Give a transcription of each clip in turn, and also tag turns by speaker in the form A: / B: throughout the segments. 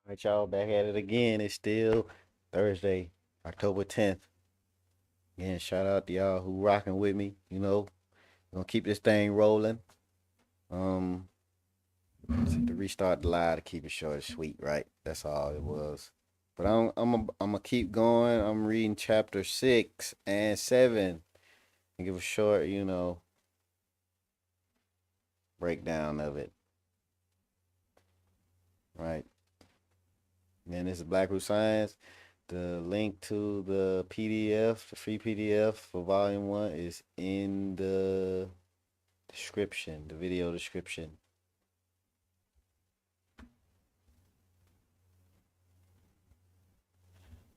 A: All right, y'all, back at it again. It's still Thursday, October 10th. Again, shout out to y'all who rocking with me. Gonna keep this thing rolling. Um, to restart the live to keep it short and sweet, right? That's all it was. But I'm gonna keep going. I'm reading chapter 6 and 7 and give a short, breakdown of it, right? And this is Blackroots Science. The link to the PDF, the free PDF for volume 1 is in the description, the video description.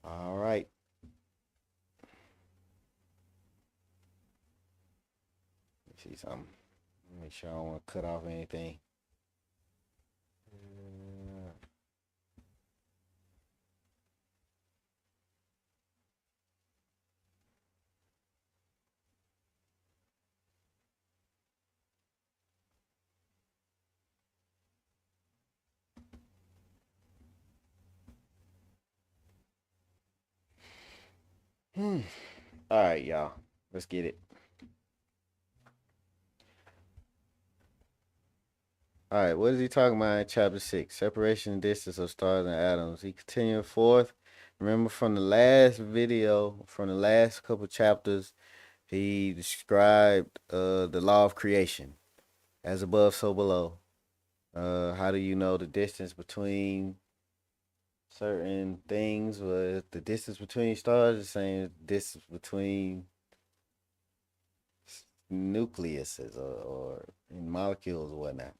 A: All right. Let me see something. Make sure I don't want to cut off anything. All right, y'all. Let's get it. All right, what is he talking about in chapter 6? Separation and distance of stars and atoms. He continuing forth. Remember from the last video, from the last couple chapters, he described the law of creation. As above, so below. How do you know the distance between certain things? Well, the distance between stars is the same as the distance between nucleuses or in molecules or whatnot.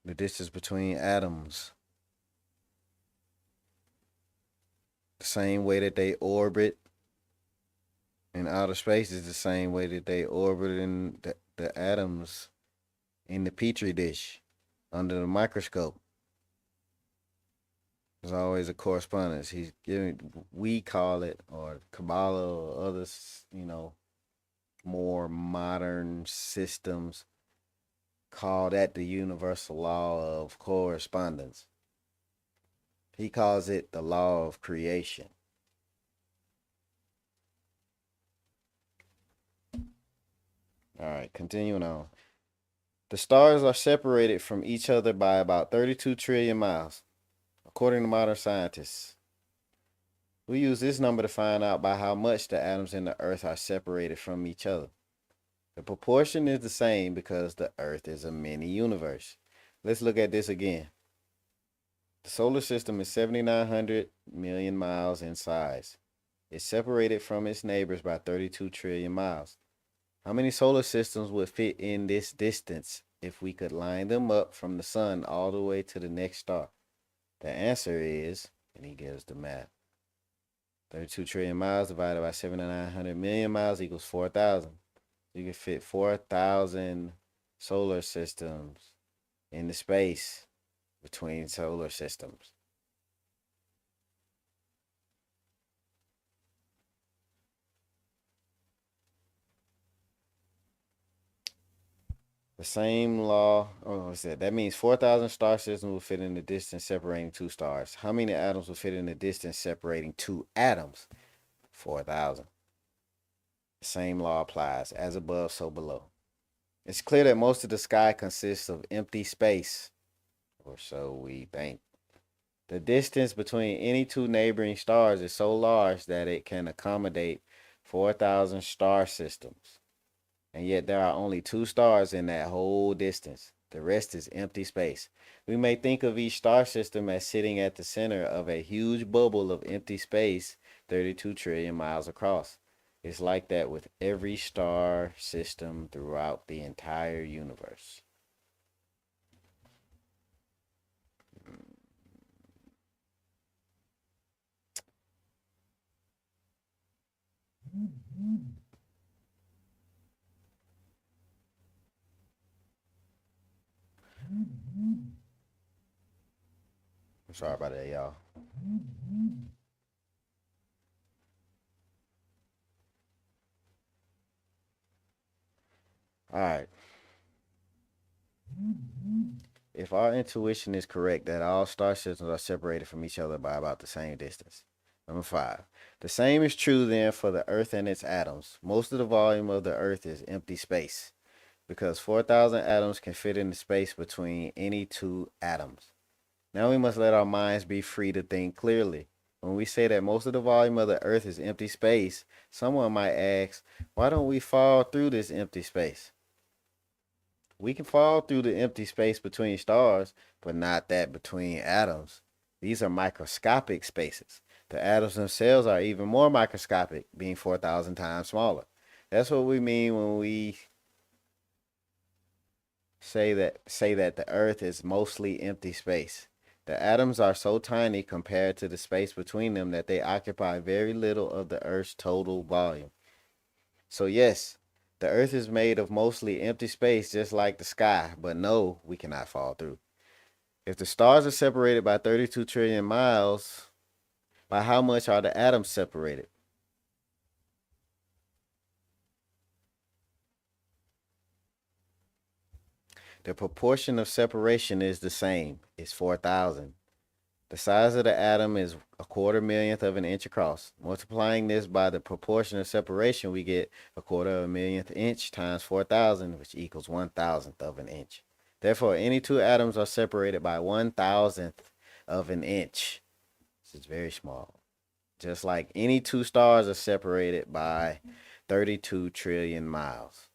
A: The distance between atoms, the same way that they orbit in outer space is the same way that they orbit in the atoms in the petri dish under the microscope. There's always a correspondence. He's giving, we call it, or Kabbalah or others, more modern systems call that the universal law of correspondence. He calls it the law of creation. All right, continuing on. The stars are separated from each other by about 32 trillion miles, according to modern scientists. We use this number to find out by how much the atoms in the Earth are separated from each other. The proportion is the same because the Earth is a mini universe. Let's look at this again. The solar system is 7,900 million miles in size. It's separated from its neighbors by 32 trillion miles. How many solar systems would fit in this distance if we could line them up from the sun all the way to the next star? The answer is, and he gives the math, 32 trillion miles divided by 7,900 million miles equals 4,000. You can fit 4,000 solar systems in the space between solar systems. The same law, oh, what's that? That means 4,000 star systems will fit in the distance separating two stars. How many atoms will fit in the distance separating two atoms? 4,000. The same law applies. As above, so below. It's clear that most of the sky consists of empty space, or so we think. The distance between any two neighboring stars is so large that it can accommodate 4,000 star systems. And yet there are only two stars in that whole distance. The rest is empty space. We may think of each star system as sitting at the center of a huge bubble of empty space 32 trillion miles across. It's like that with every star system throughout the entire universe. I'm sorry about that, y'all. All right. if our intuition is correct that all star systems are separated from each other by about the same distance. Number 5. The same is true then for the Earth and its atoms. Most of the volume of the Earth is empty space because 4,000 atoms can fit in the space between any two atoms. Now we must let our minds be free to think clearly. When we say that most of the volume of the Earth is empty space, someone might ask, why don't we fall through this empty space? We can fall through the empty space between stars, but not that between atoms. These are microscopic spaces. The atoms themselves are even more microscopic, being 4,000 times smaller. That's what we mean when we say that the earth is mostly empty space. The atoms are so tiny compared to the space between them that they occupy very little of the earth's total volume. So yes, the earth is made of mostly empty space just like the sky, but no, we cannot fall through. If the stars are separated by 32 trillion miles, by how much are the atoms separated? The proportion of separation is the same. It's 4,000. The size of the atom is a quarter millionth of an inch across. Multiplying this by the proportion of separation, we get a quarter of a millionth inch times 4,000, which equals 1,000th of an inch. Therefore, any two atoms are separated by 1,000th of an inch. This is very small. Just like any two stars are separated by 32 trillion miles.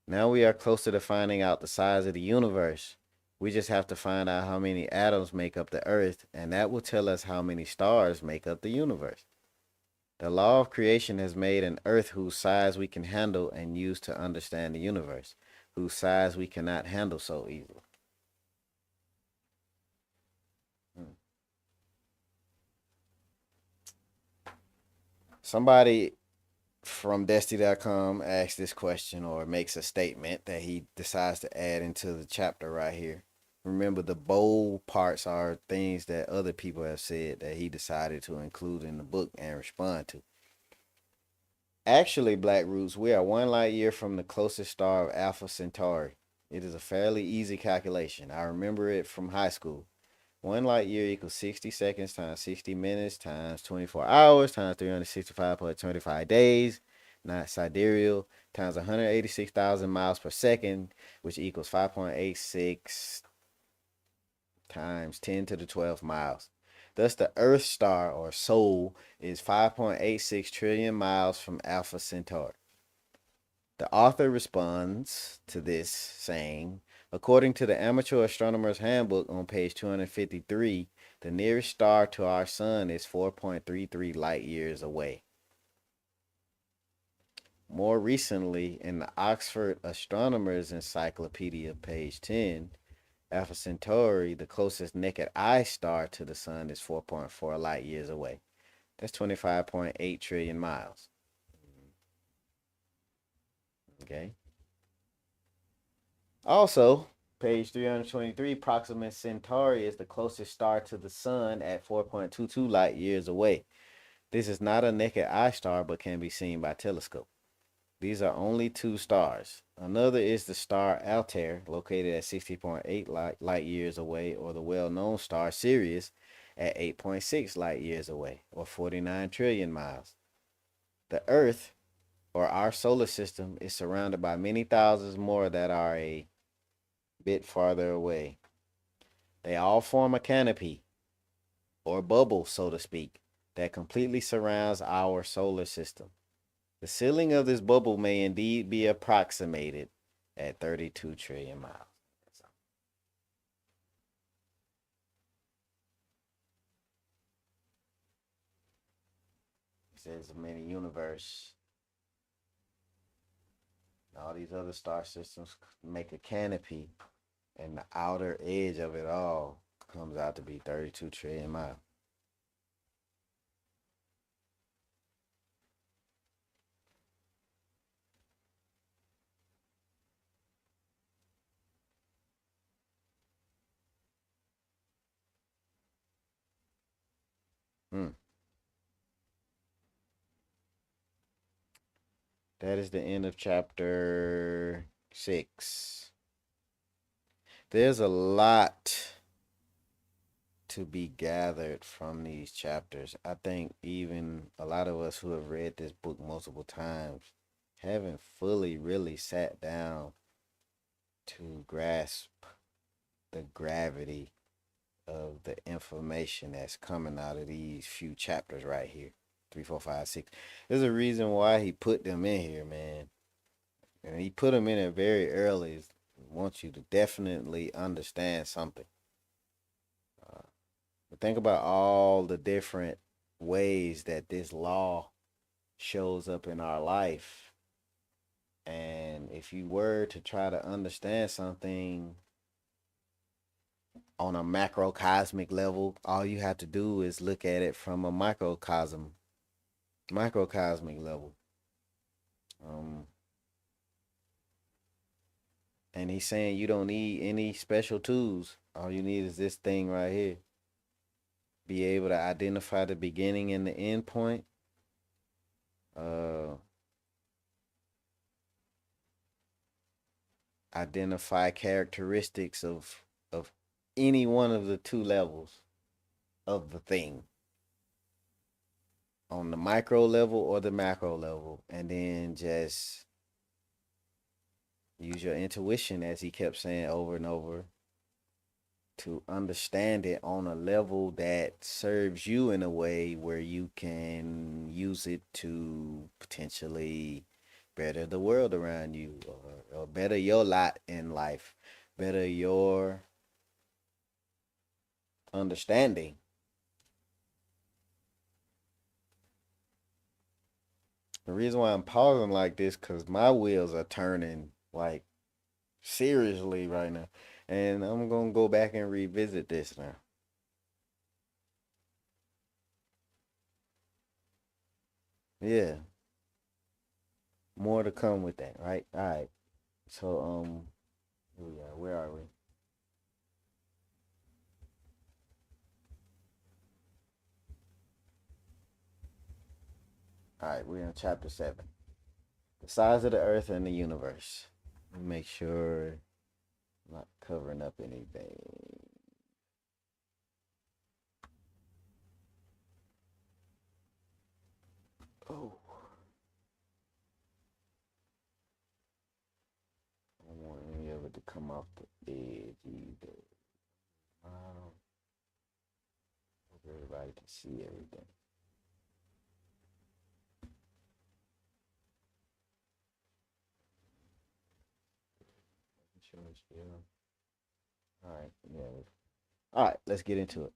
A: Now we are closer to finding out the size of the universe. We just have to find out how many atoms make up the Earth, and that will tell us how many stars make up the universe. The law of creation has made an Earth whose size we can handle and use to understand the universe, whose size we cannot handle so easily. Somebody from Destiny.com asks this question or makes a statement that he decides to add into the chapter right here. Remember, the bold parts are things that other people have said that he decided to include in the book and respond to. Actually, Blackroots, we are 1 light year from the closest star of Alpha Centauri. It is a fairly easy calculation. I remember it from high school. 1 light year equals 60 seconds times 60 minutes times 24 hours times 365 plus 25 days, not sidereal, times 186,000 miles per second, which equals 5.86 times 10 to the 12 miles. Thus, the Earth star or Sol is 5.86 trillion miles from Alpha Centauri. The author responds to this saying, according to the Amateur Astronomer's Handbook on page 253, the nearest star to our sun is 4.33 light years away. More recently, in the Oxford Astronomer's Encyclopedia, page 10, Alpha Centauri, the closest naked eye star to the sun, is 4.4 light years away. That's 25.8 trillion miles. Okay. Also, page 323, Proxima Centauri is the closest star to the sun at 4.22 light years away. This is not a naked eye star but can be seen by telescope. These are only two stars. Another is the star Altair, located at 60.8 light years away, or the well-known star Sirius at 8.6 light years away, or 49 trillion miles. The Earth, or our solar system, is surrounded by many thousands more that are a bit farther away. They all form a canopy, or bubble, so to speak, that completely surrounds our solar system. The ceiling of this bubble may indeed be approximated at 32 trillion miles. It says the many universe. All these other star systems make a canopy, and the outer edge of it all comes out to be 32 trillion miles. Hmm. That is the end of chapter 6. There's a lot to be gathered from these chapters. I think even a lot of us who have read this book multiple times haven't fully really sat down to grasp the gravity of the information that's coming out of these few chapters right here. 3, 4, 5, 6. There's a reason why he put them in here, man. And he put them in it very early. Wants you to definitely understand something. But think about all the different ways that this law shows up in our life. And if you were to try to understand something on a macrocosmic level, all you have to do is look at it from a microcosmic level. And he's saying you don't need any special tools. All you need is this thing right here. Be able to identify the beginning and the end point. Identify characteristics of any one of the two levels of the thing, on the micro level or the macro level, and then just use your intuition, as he kept saying over and over, to understand it on a level that serves you in a way where you can use it to potentially better the world around you, or better your lot in life, better your understanding. The reason why I'm pausing like this, because my wheels are turning like seriously right now. And I'm going to go back and revisit this now. Yeah, more to come with that, right? All right. So, here we are. Where are we? All right, we're in chapter 7. The size of the earth and the universe. Make sure I'm not covering up anything. Oh, I don't want any of it to come off the edge either. Hope everybody can see everything. Sure it's still. All right, yeah. All right, let's get into it.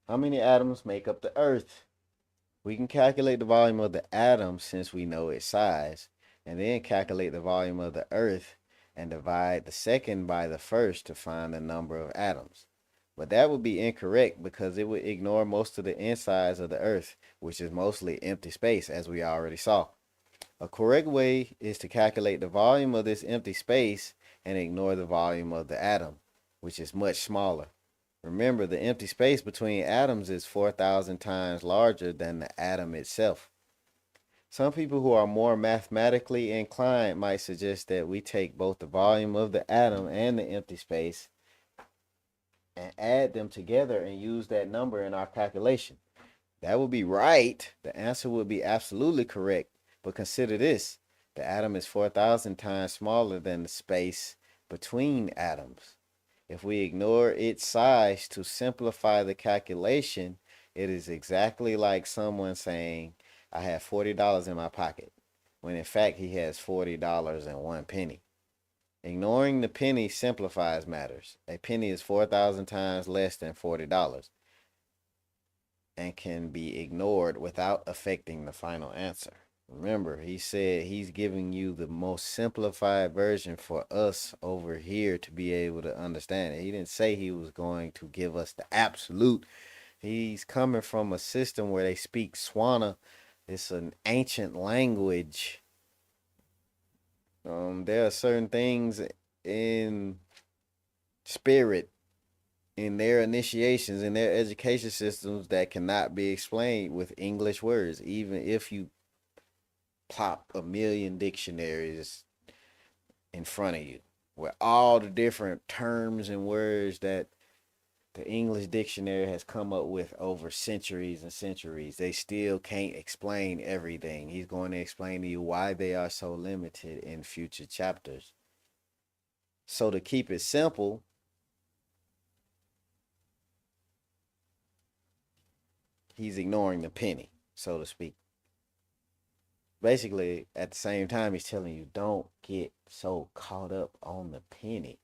A: How many atoms make up the Earth? We can calculate the volume of the atom since we know its size, and then calculate the volume of the Earth and divide the second by the first to find the number of atoms. But that would be incorrect because it would ignore most of the insides of the Earth, which is mostly empty space, as we already saw. A correct way is to calculate the volume of this empty space and ignore the volume of the atom, which is much smaller. Remember, the empty space between atoms is 4,000 times larger than the atom itself. Some people who are more mathematically inclined might suggest that we take both the volume of the atom and the empty space and add them together and use that number in our calculation. That would be right. The answer would be absolutely correct. But consider this: the atom is 4,000 times smaller than the space between atoms. If we ignore its size to simplify the calculation, it is exactly like someone saying, I have $40 in my pocket, when in fact he has $40 and 1 penny. Ignoring the penny simplifies matters. A penny is 4,000 times less than $40 and can be ignored without affecting the final answer. Remember, he said he's giving you the most simplified version for us over here to be able to understand it. He didn't say he was going to give us the absolute. He's coming from a system where they speak Swana. It's an ancient language. There are certain things in spirit, in their initiations, in their education systems, that cannot be explained with English words, even if you plop a million dictionaries in front of you. with all the different terms and words that the English dictionary has come up with over centuries and centuries. They still can't explain everything. He's going to explain to you why they are so limited in future chapters. So to keep it simple, he's ignoring the penny, so to speak. Basically, at the same time, he's telling you don't get so caught up on the penny.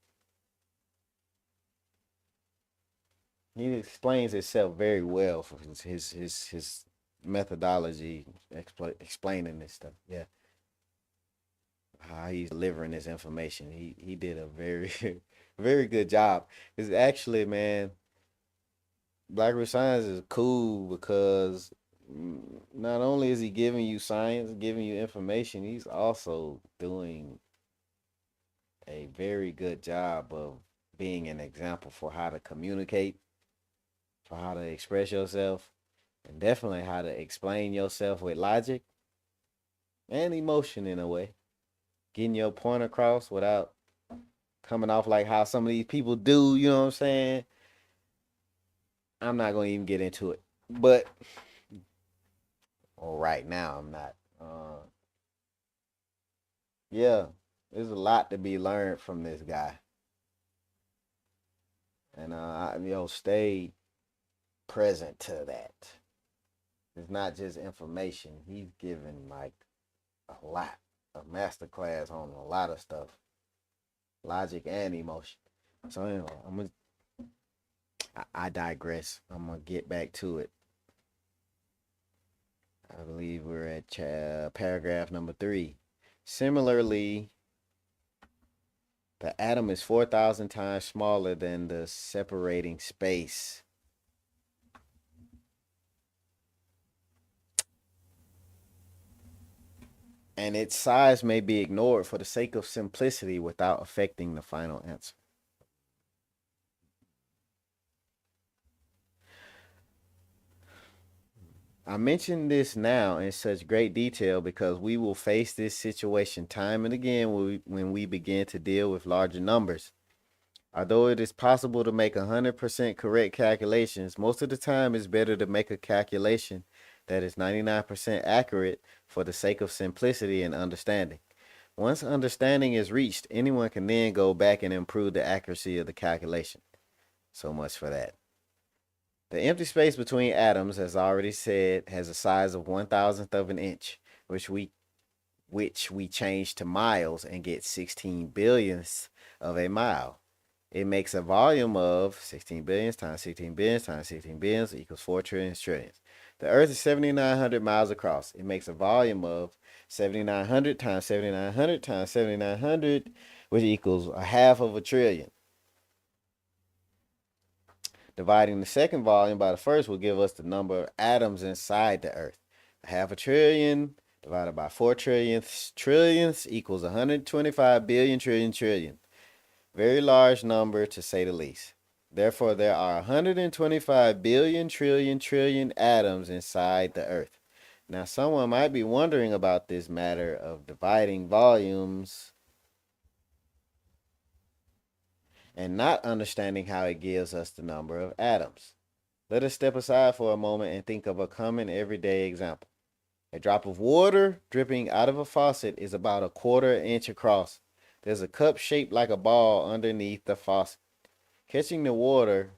A: He explains himself very well for his methodology explaining this stuff. Yeah, how he's delivering this information. He did a very very good job. Because actually, man, Blackroots Science is cool because not only is he giving you science, giving you information, he's also doing a very good job of being an example for how to communicate, for how to express yourself, and definitely how to explain yourself with logic and emotion in a way. Getting your point across without coming off like how some of these people do, you know what I'm saying? I'm not going to even get into it. But right now, I'm not. Yeah, there's a lot to be learned from this guy. And, stay present to that. It's not just information. He's giving like a lot, a master class on a lot of stuff, logic and emotion. So anyway, I digress. I'm gonna get back to it. I believe we're at paragraph number 3. Similarly, the atom is 4,000 times smaller than the separating space. And its size may be ignored for the sake of simplicity without affecting the final answer. I mention this now in such great detail because we will face this situation time and again when we begin to deal with larger numbers. Although it is possible to make 100% correct calculations, most of the time it's better to make a calculation that is 99% accurate for the sake of simplicity and understanding. Once understanding is reached, anyone can then go back and improve the accuracy of the calculation. So much for that. The empty space between atoms, as I already said, has a size of 1,000th of an inch, which we change to miles and get 16 billionths of a mile. It makes a volume of 16 billions times 16 billions times 16 billions equals 4 trillion trillions. The Earth is 7,900 miles across. It makes a volume of 7,900 times 7,900 times 7,900, which equals a half of a trillion. Dividing the second volume by the first will give us the number of atoms inside the Earth. A half a trillion divided by 4 trillionths equals 125 billion trillion trillion. Very large number to say the least. Therefore, there are 125 billion trillion trillion atoms inside the Earth. Now, someone might be wondering about this matter of dividing volumes and not understanding how it gives us the number of atoms. Let us step aside for a moment and think of a common everyday example. A drop of water dripping out of a faucet is about a quarter inch across. There's a cup shaped like a ball underneath the faucet. Catching the water,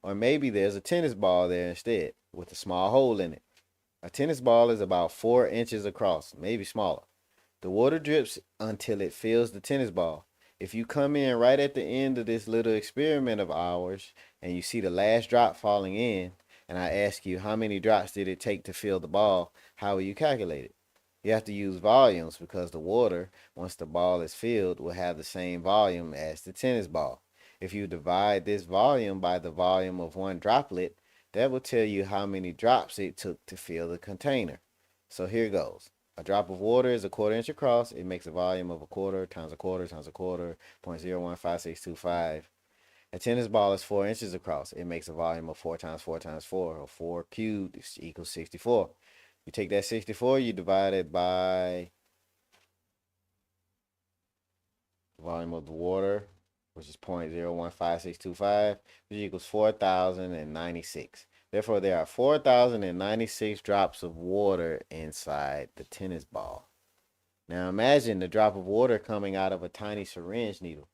A: or maybe there's a tennis ball there instead with a small hole in it. A tennis ball is about 4 inches across, maybe smaller. The water drips until it fills the tennis ball. If you come in right at the end of this little experiment of ours and you see the last drop falling in, and I ask you how many drops did it take to fill the ball, how will you calculate it? You have to use volumes because the water, once the ball is filled, will have the same volume as the tennis ball. If you divide this volume by the volume of one droplet, that will tell you how many drops it took to fill the container. So here goes. A drop of water is a quarter inch across. It makes a volume of a quarter times a quarter times a quarter, 0.015625. A tennis ball is 4 inches across. It makes a volume of 4 times 4 times 4, or 4 cubed equals 64. You take that 64, you divide it by The volume of the water, which is 0.015625, which equals 4,096. Therefore, there are 4,096 drops of water inside the tennis ball. Now imagine the drop of water coming out of a tiny syringe needle.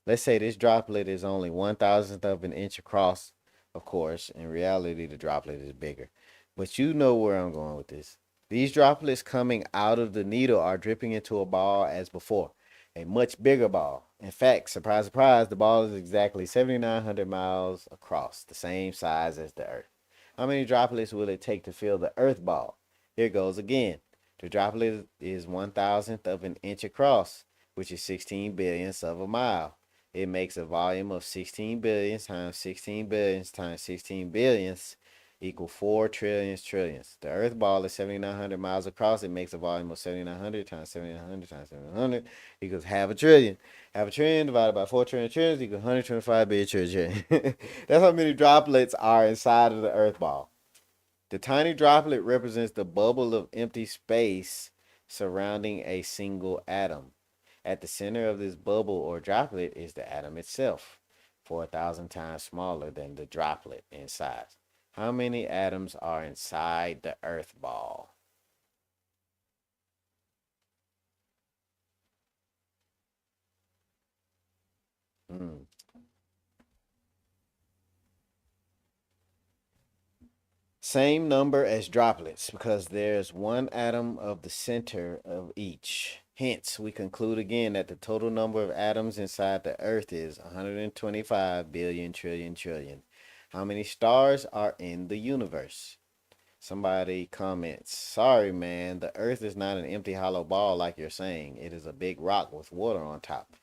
A: Let's say this droplet is only 1,000th of an inch across. Of course, in reality, the droplet is bigger. But you know where I'm going with this. These droplets coming out of the needle are dripping into a ball as before, a much bigger ball. In fact, surprise, surprise, the ball is exactly 7,900 miles across, the same size as the Earth. How many droplets will it take to fill the Earth ball? Here goes again. The droplet is 1,000th of an inch across, which is 16 billionths of a mile. It makes a volume of 16 billions times 16 billions times 16 billionths equal 4 trillions trillions. The Earth ball is 7,900 miles across. It makes a volume of 7,900 times 7,900 times 7,900 equals half a trillion. Half a trillion divided by 4 trillion trillions equals 125 billion trillion. That's how many droplets are inside of the Earth ball. The tiny droplet represents the bubble of empty space surrounding a single atom. At the center of this bubble or droplet is the atom itself, 4,000 times smaller than the droplet in size. How many atoms are inside the Earth ball? Hmm. Same number as droplets because there's one atom of the center of each. Hence, we conclude again that the total number of atoms inside the Earth is 125 billion trillion trillion. How many stars are in the universe? Somebody comments, sorry man, the Earth is not an empty hollow ball like you're saying. It is a big rock with water on top.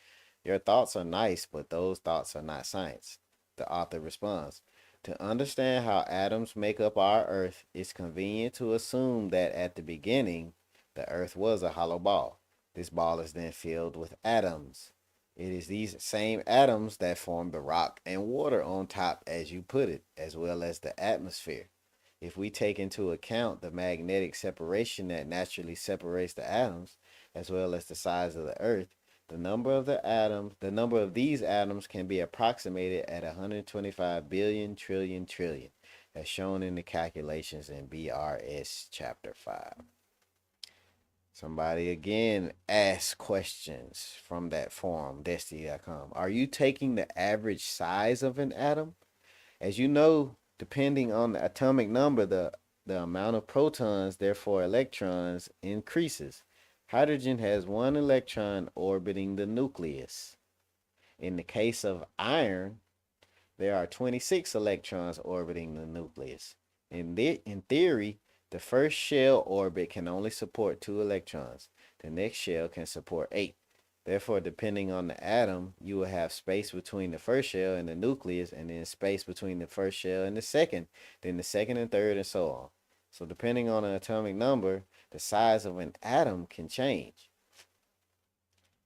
A: Your thoughts are nice, but those thoughts are not science. The author responds, to understand how atoms make up our Earth, it's convenient to assume that at the beginning, the Earth was a hollow ball. This ball is then filled with atoms. It is these same atoms that form the rock and water on top, as you put it, as well as the atmosphere. If we take into account the magnetic separation that naturally separates the atoms, as well as the size of the Earth, the number of these atoms can be approximated at 125 billion trillion trillion, as shown in the calculations in BRS Chapter 5. Somebody again asks questions from that forum, Destiny.com. Are you taking the average size of an atom? As you know, depending on the atomic number, the amount of protons, therefore electrons, increases. Hydrogen has one electron orbiting the nucleus. In the case of iron, there are 26 electrons orbiting the nucleus. In theory, the first shell orbit can only support 2 electrons. The next shell can support 8. Therefore, depending on the atom, you will have space between the first shell and the nucleus, and then space between the first shell and the second, then the second and third, and so on. So, depending on the atomic number, the size of an atom can change.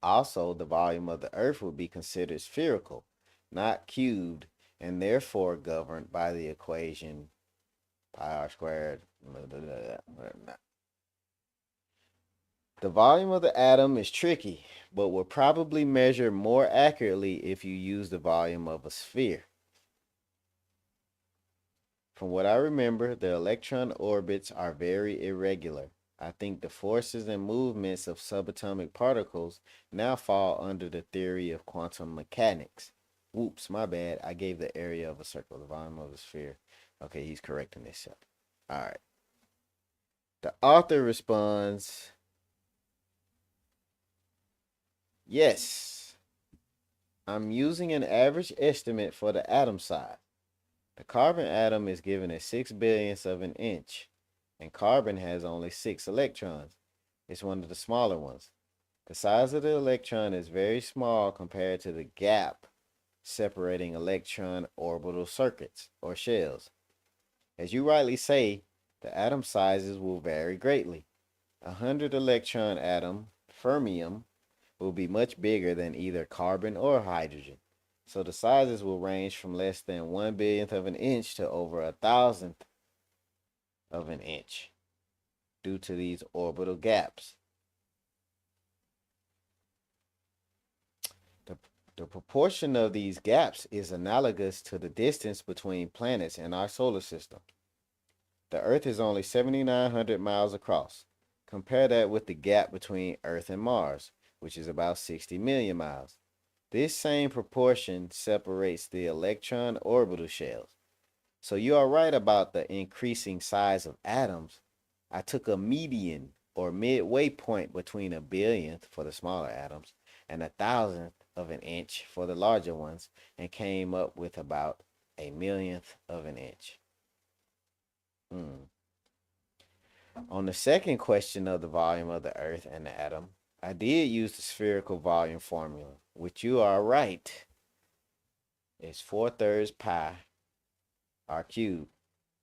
A: Also, the volume of the Earth would be considered spherical, not cubed, and therefore governed by the equation pi r squared. The volume of the atom is tricky, but will probably measure more accurately if you use the volume of a sphere. From what I remember, the electron orbits are very irregular. I think the forces and movements of subatomic particles now fall under the theory of quantum mechanics. Whoops, my bad. I gave the area of a circle, the volume of a sphere. Okay, he's correcting himself. All right. The author responds, yes, I'm using an average estimate for the atom size. The carbon atom is given at 6 billionths of an inch, and carbon has only 6 electrons. It's one of the smaller ones. The size of the electron is very small compared to the gap separating electron orbital circuits or shells. As you rightly say, the atom sizes will vary greatly. A 100 electron atom, fermium, will be much bigger than either carbon or hydrogen. So the sizes will range from less than 1 billionth of an inch to over 1,000th of an inch due to these orbital gaps. The proportion of these gaps is analogous to the distance between planets in our solar system. The Earth is only 7,900 miles across. Compare that with the gap between Earth and Mars, which is about 60 million miles. This same proportion separates the electron orbital shells. So you are right about the increasing size of atoms. I took a median or midway point between a billionth for the smaller atoms and a thousandth of an inch for the larger ones and came up with about a millionth of an inch. Hmm. On the second question of the volume of the Earth and the atom, I did use the spherical volume formula, which you are right is 4/3 pi r cubed.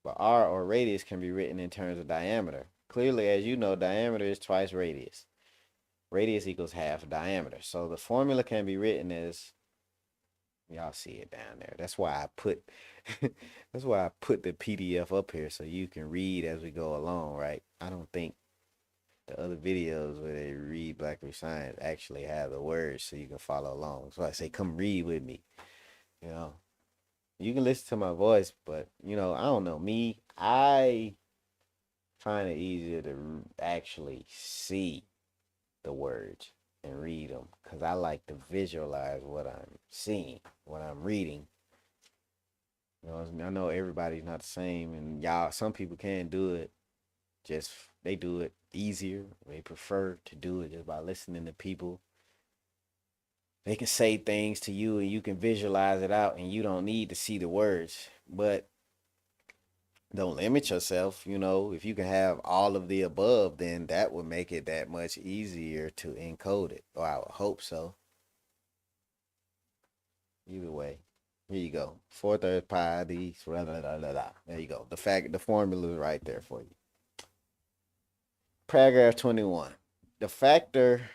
A: But r or radius can be written in terms of diameter. Clearly, as you know, diameter is twice radius. Radius equals half diameter. So the formula can be written as, y'all see it down there. That's why I put that's why I put the PDF up here so you can read as we go along, right? I don't think the other videos where they read Blackroots Science actually have the words so you can follow along. So I say, come read with me. You know, you can listen to my voice, but I don't know. I find it easier to actually see the words and read them because I like to visualize what I'm seeing, what I'm reading. I know everybody's not the same, and some people can do it. Just they do it easier. They prefer to do it just by listening to people. They can say things to you, and you can visualize it out, and you don't need to see the words. But don't limit yourself. If you can have all of the above, then that would make it that much easier to encode it. Or I would hope so. Either way, here you go. 4/3 pi d. Blah, blah, blah, blah, blah. There you go. The formula is right there for you. Paragraph 21. The factor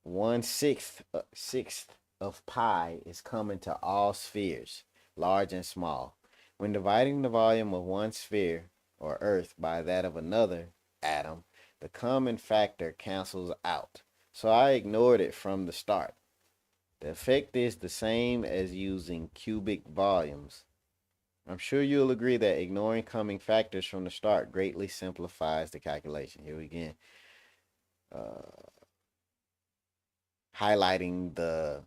A: 1/6 of pi is common to all spheres, large and small. When dividing the volume of one sphere, or Earth, by that of another atom, the common factor cancels out. So I ignored it from the start. The effect is the same as using cubic volumes. I'm sure you'll agree that ignoring common factors from the start greatly simplifies the calculation. Here we go. Highlighting the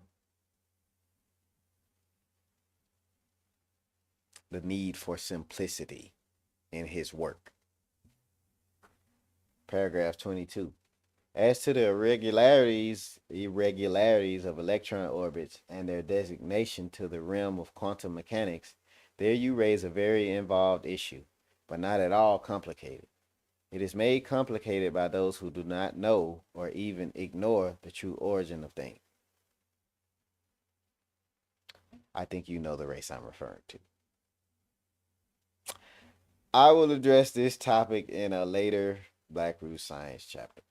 A: need for simplicity in his work. Paragraph 22. As to the irregularities of electron orbits and their designation to the realm of quantum mechanics, there you raise a very involved issue, but not at all complicated. It is made complicated by those who do not know or even ignore the true origin of things. I think you know the race I'm referring to. I will address this topic in a later Blackroots Science chapter.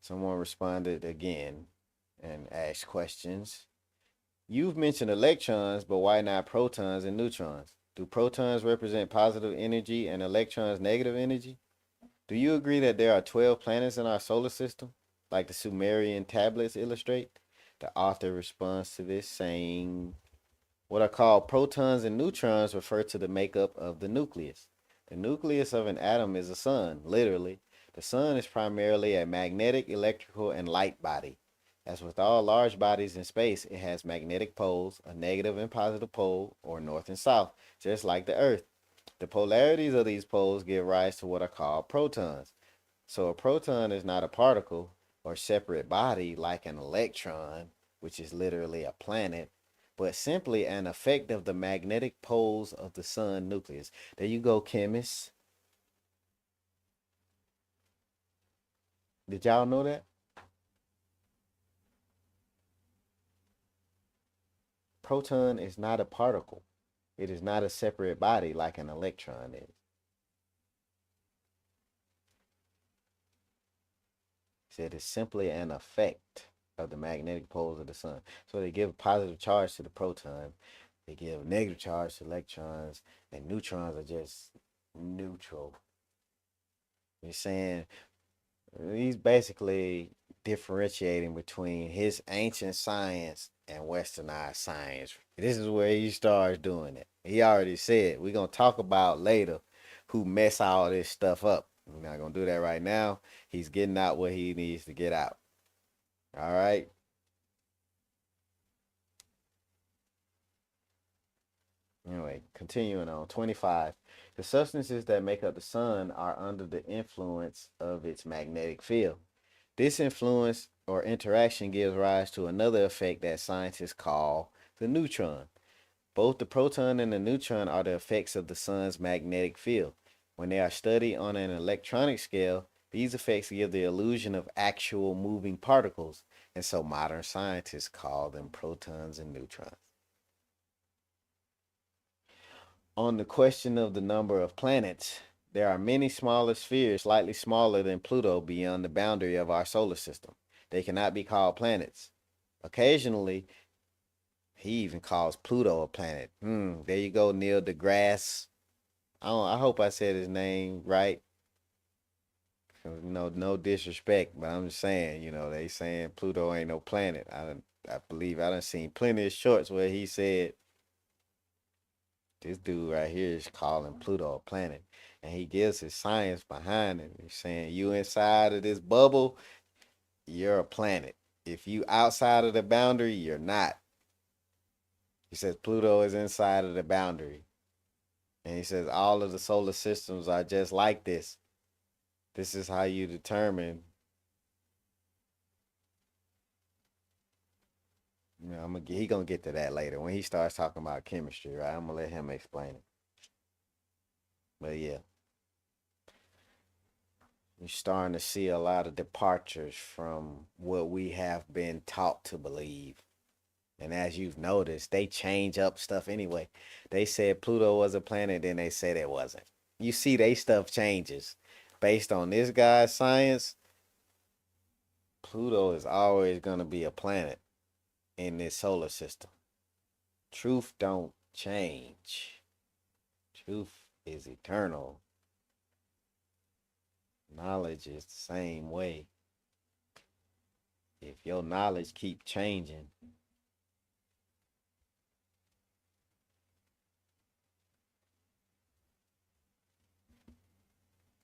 A: Someone responded again and asked questions. You've mentioned electrons, but why not protons and neutrons? Do protons represent positive energy and electrons negative energy? Do you agree that there are 12 planets in our solar system, like the Sumerian tablets illustrate? The author responds to this saying, what are called protons and neutrons refer to the makeup of the nucleus. The nucleus of an atom is a sun, literally. The sun is primarily a magnetic, electrical, and light body. As with all large bodies in space, it has magnetic poles, a negative and positive pole, or north and south, just like the Earth. The polarities of these poles give rise to what are called protons. So a proton is not a particle or separate body like an electron, which is literally a planet, but simply an effect of the magnetic poles of the sun nucleus. There you go, chemists. Did y'all know that? Proton is not a particle. It is not a separate body like an electron is. He said it's simply an effect of the magnetic poles of the sun. So they give a positive charge to the proton, they give a negative charge to electrons, and neutrons are just neutral. He's saying he's basically differentiating between his ancient science and westernized science. This is where he starts doing it. He already said we're gonna talk about later who mess all this stuff up. We're not gonna do that right now. He's getting out what he needs to get out. All right. Anyway, continuing on. 25. The substances that make up the sun are under the influence of its magnetic field. This influence or interaction gives rise to another effect that scientists call the neutron. Both the proton and the neutron are the effects of the sun's magnetic field. When they are studied on an electronic scale, these effects give the illusion of actual moving particles, and so modern scientists call them protons and neutrons. On the question of the number of planets, there are many smaller spheres slightly smaller than Pluto beyond the boundary of our solar system. They cannot be called planets. Occasionally, he even calls Pluto a planet. There you go, Neil deGrasse. I hope I said his name right. No disrespect, but I'm just saying, they saying Pluto ain't no planet. I believe I done seen plenty of shorts where he said this dude right here is calling Pluto a planet. And he gives his science behind it. He's saying you inside of this bubble, you're a planet. If you outside of the boundary, you're not. He says Pluto is inside of the boundary. And he says all of the solar systems are just like this. This is how you determine. He gonna get to that later when he starts talking about chemistry, right? I'm gonna let him explain it. But yeah, you're starting to see a lot of departures from what we have been taught to believe. And as you've noticed, they change up stuff anyway. They said Pluto was a planet, then they said it wasn't. You see, they stuff changes. Based on this guy's science, Pluto is always going to be a planet in this solar system. Truth don't change. Truth is eternal. Knowledge is the same way. If your knowledge keep changing,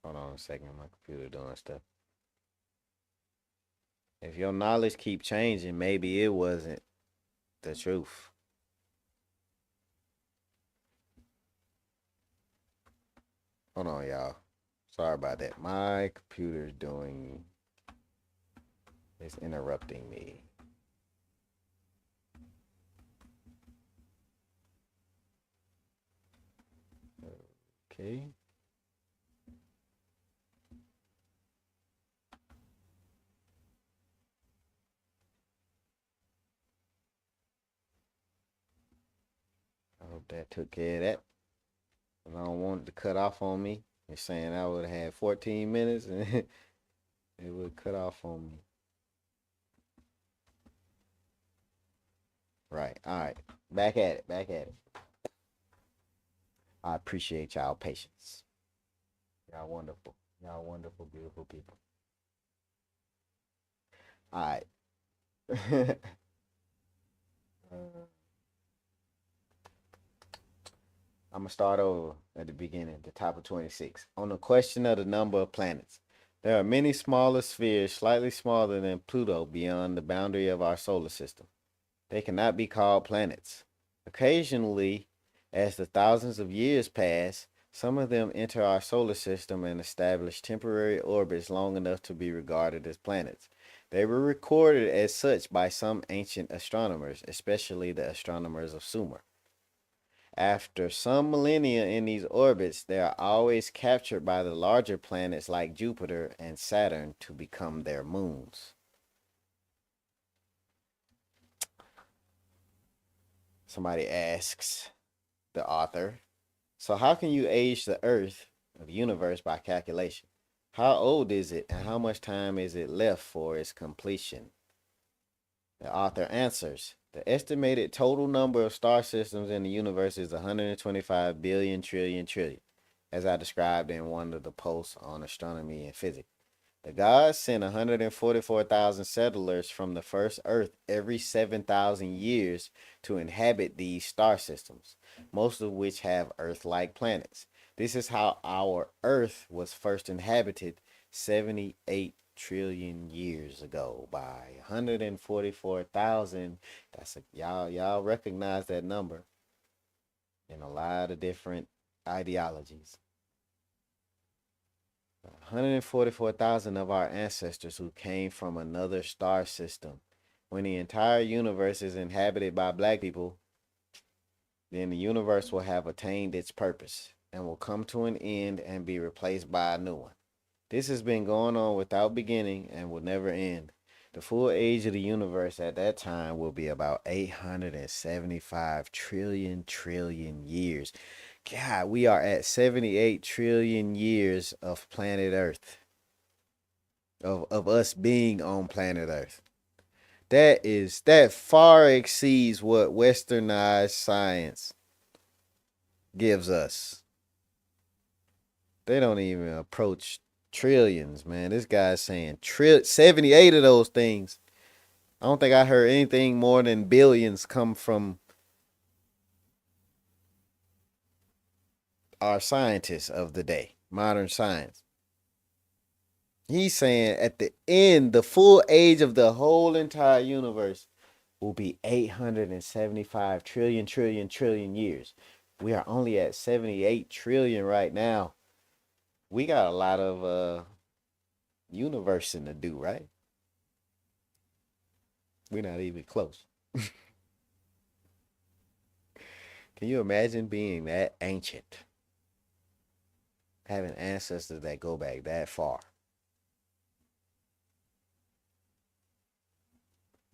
A: hold on a second, my computer doing stuff. If your knowledge keep changing, maybe it wasn't the truth. Hold on, y'all. Sorry about that. My computer's doing is interrupting me. Okay. I hope that took care of that. I don't want it to cut off on me. They're saying I would have had 14 minutes and it would cut off on me. Right. All right. Back at it. Back at it. I appreciate y'all patience. Y'all wonderful. Y'all wonderful, beautiful people. All right. I'm going to start over at the beginning, the top of 26. On the question of the number of planets, there are many smaller spheres slightly smaller than Pluto beyond the boundary of our solar system. They cannot be called planets. Occasionally, as the thousands of years pass, some of them enter our solar system and establish temporary orbits long enough to be regarded as planets. They were recorded as such by some ancient astronomers, especially the astronomers of Sumer. After some millennia in these orbits, they are always captured by the larger planets like Jupiter and Saturn to become their moons. Somebody asks the author, so how can you age the Earth, the universe, by calculation? How old is it and how much time is it left for its completion? The author answers, the estimated total number of star systems in the universe is 125 billion trillion trillion, as I described in one of the posts on astronomy and physics. The gods sent 144,000 settlers from the first Earth every 7,000 years to inhabit these star systems, most of which have Earth-like planets. This is how our Earth was first inhabited 78 trillion years ago by 144,000. Y'all recognize that number in a lot of different ideologies. 144,000 of our ancestors who came from another star system. When the entire universe is inhabited by black people, then the universe will have attained its purpose and will come to an end and be replaced by a new one. This has been going on without beginning and will never end. The full age of the universe at that time will be about 875 trillion years. God, we are at 78 trillion years of planet Earth. Of us being on planet Earth. That far exceeds what westernized science gives us. They don't even approach trillions, man. This guy's saying 78 of those things. I don't think I heard anything more than billions come from our scientists of the day, modern science. He's saying at the end, the full age of the whole entire universe will be 875 trillion years. We are only at 78 trillion right now. We got a lot of universing to do, right? We're not even close. Can you imagine being that ancient? Having ancestors that go back that far.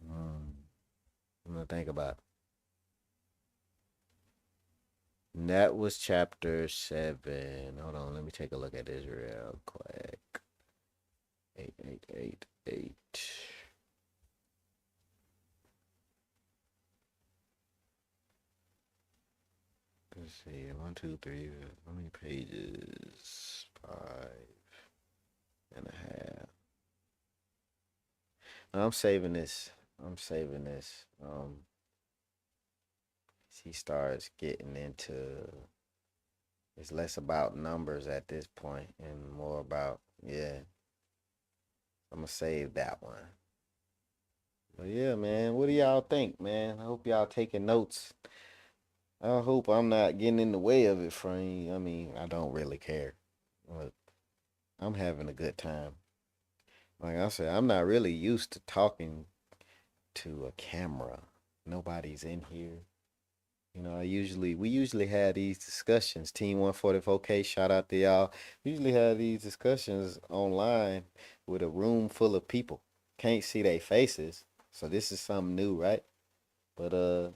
A: I'm gonna think about it. And that was chapter 7. Hold on, let me take a look at this real quick. 8888. Let's see, 1, 2, 3. How many pages? 5.5. I'm saving this. He starts getting into, it's less about numbers at this point and more about, yeah. I'm gonna save that one. But yeah, man, what do y'all think, man? I hope y'all taking notes. I hope I'm not getting in the way of it from you. I mean, I don't really care. But I'm having a good time. Like I said, I'm not really used to talking to a camera. Nobody's in here. You know, we usually have these discussions. Team 144K, shout out to y'all. We usually have these discussions online with a room full of people. Can't see their faces. So this is something new, right? But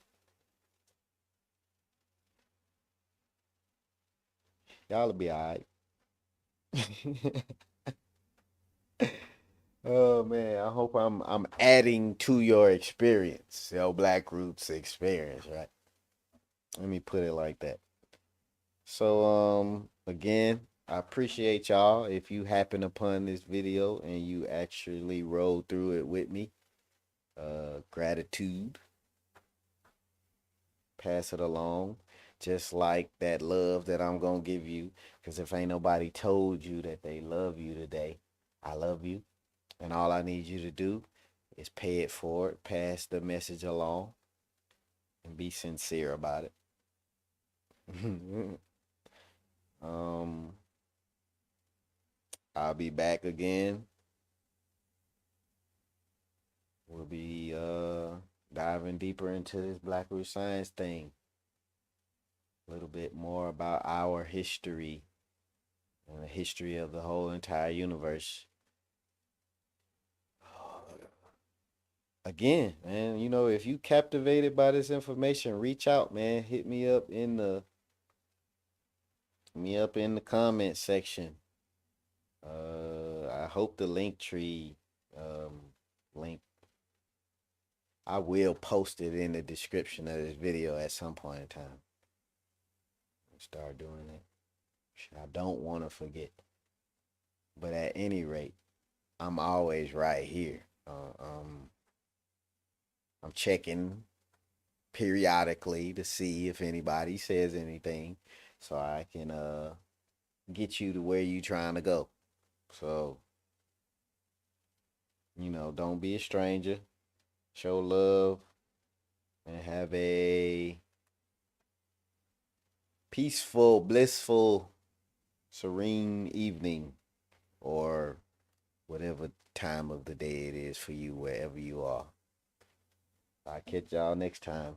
A: y'all'll be alright. Oh man, I hope I'm adding to your experience, your Blackroots experience, right? Let me put it like that. So again, I appreciate y'all if you happen upon this video and you actually roll through it with me. Gratitude. Pass it along. Just like that love that I'm gonna give you. Cause if ain't nobody told you that they love you today, I love you. And all I need you to do is pay it forward, pass the message along, and be sincere about it. um, I'll be back again. We'll be diving deeper into this Blackroots Science thing. A little bit more about our history and the history of the whole entire universe. Again, man, you know, if you captivated by this information, reach out, man. Hit me up in the comment section. I hope the link tree link. I will post it in the description of this video at some point in time. Start doing it. I don't want to forget. But at any rate, I'm always right here. I'm checking periodically to see if anybody says anything, so I can get you to where you trying to go. So, don't be a stranger. Show love and have a peaceful, blissful, serene evening, or whatever time of the day it is for you, wherever you are. I'll catch y'all next time.